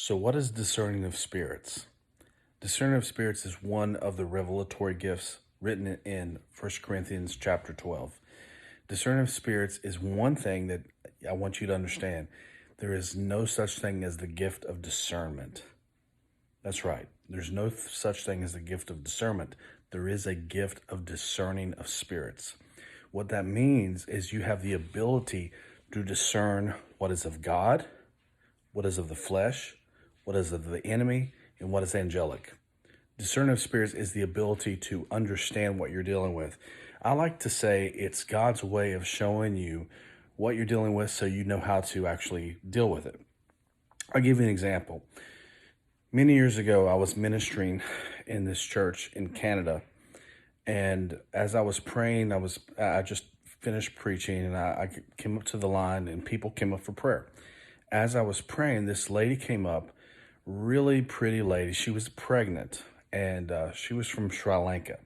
So what is discerning of spirits? Discerning of spirits is one of the revelatory gifts written in 1 Corinthians chapter 12. Discerning of spirits is one thing that I want you to understand. There is no such thing as the gift of discernment. That's right. There's no such thing as the gift of discernment. There is a gift of discerning of spirits. What that means is you have the ability to discern what is of God, what is of the flesh, what is of the enemy, and what is angelic. Discerning of spirits is the ability to understand what you're dealing with. I like to say it's God's way of showing you what you're dealing with so you know how to actually deal with it. I'll give you an example. Many years ago, I was ministering in this church in Canada, and as I was praying, I just finished preaching, and I came up to the line, and people came up for prayer. As I was praying, this lady came up, really pretty lady. She was pregnant, and she was from Sri Lanka.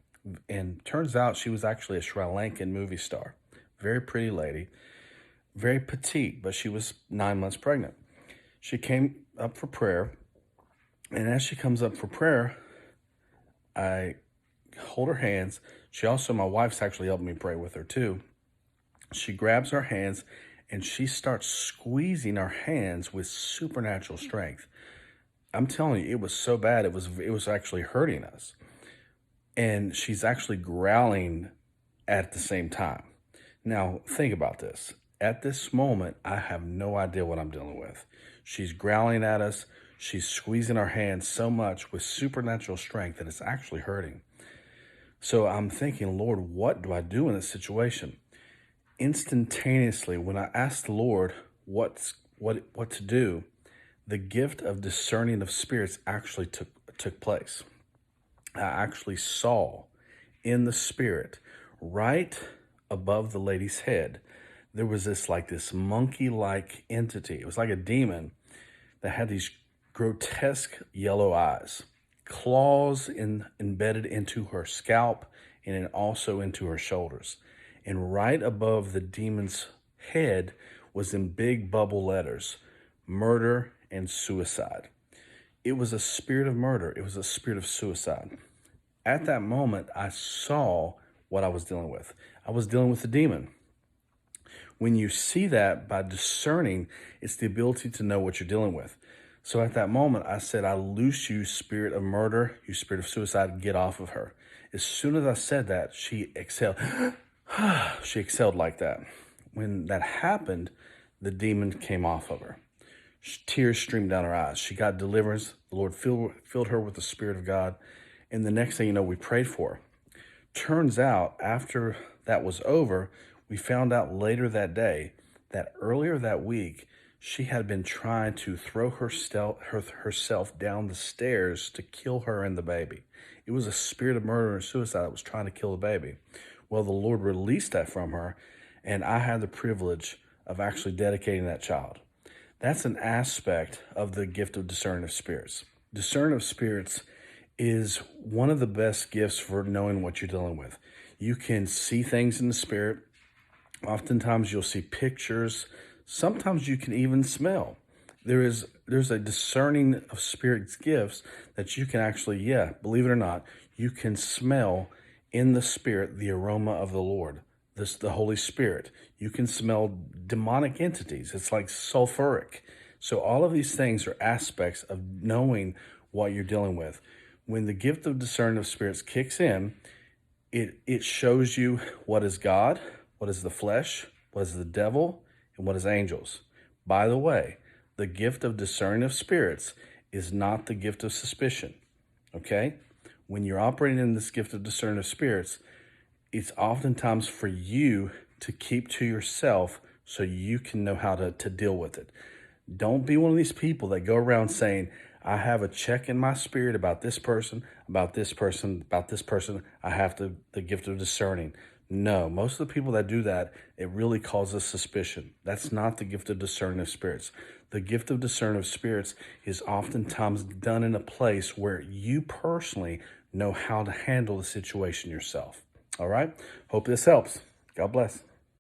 And turns out she was actually a Sri Lankan movie star. Very pretty lady, very petite, but she was 9 months pregnant. She came up for prayer, and as she comes up for prayer, I hold her hands. My wife's actually helping me pray with her too. She grabs our hands and she starts squeezing our hands with supernatural strength. I'm telling you, it was so bad, it was actually hurting us. And she's actually growling at the same time. Now, think about this. At this moment, I have no idea what I'm dealing with. She's growling at us. She's squeezing our hands so much with supernatural strength that it's actually hurting. So I'm thinking, Lord, what do I do in this situation? Instantaneously, when I asked the Lord what to do, the gift of discerning of spirits actually took place. I actually saw in the spirit, right above the lady's head, there was this monkey-like entity. It was like a demon that had these grotesque yellow eyes, claws embedded into her scalp and then also into her shoulders. And right above the demon's head was in big bubble letters, murder and suicide. It was a spirit of murder. It was a spirit of suicide. At that moment, I saw what I was dealing with. I was dealing with a demon. When you see that by discerning, it's the ability to know what you're dealing with. So at that moment, I said, I loose you, spirit of murder, you spirit of suicide, get off of her. As soon as I said that, she exhaled. She exhaled like that. When that happened, the demon came off of her. Tears streamed down her eyes. She got deliverance. The Lord filled her with the Spirit of God. And the next thing you know, we prayed for her. Turns out, after that was over, we found out later that day that earlier that week, she had been trying to throw herself down the stairs to kill her and the baby. It was a spirit of murder and suicide that was trying to kill the baby. Well, the Lord released that from her, and I had the privilege of actually dedicating that child. That's an aspect of the gift of discerning of spirits. Discerning of spirits is one of the best gifts for knowing what you're dealing with. You can see things in the spirit. Oftentimes you'll see pictures. Sometimes you can even smell. There's a discerning of spirits gifts that you can actually, believe it or not, you can smell in the spirit the aroma of the Lord, the Holy Spirit. You can smell demonic entities. It's like sulfuric. So all of these things are aspects of knowing what you're dealing with. When the gift of discerning of spirits kicks in, it shows you what is God, what is the flesh, what is the devil, and what is angels. By the way, the gift of discerning of spirits is not the gift of suspicion, okay? When you're operating in this gift of discerning of spirits, it's oftentimes for you to keep to yourself so you can know how to deal with it. Don't be one of these people that go around saying, I have a check in my spirit about this person, about this person, about this person. I have the gift of discerning. No, most of the people that do that, it really causes suspicion. That's not the gift of discerning of spirits. The gift of discerning of spirits is oftentimes done in a place where you personally know how to handle the situation yourself. All right? Hope this helps. God bless.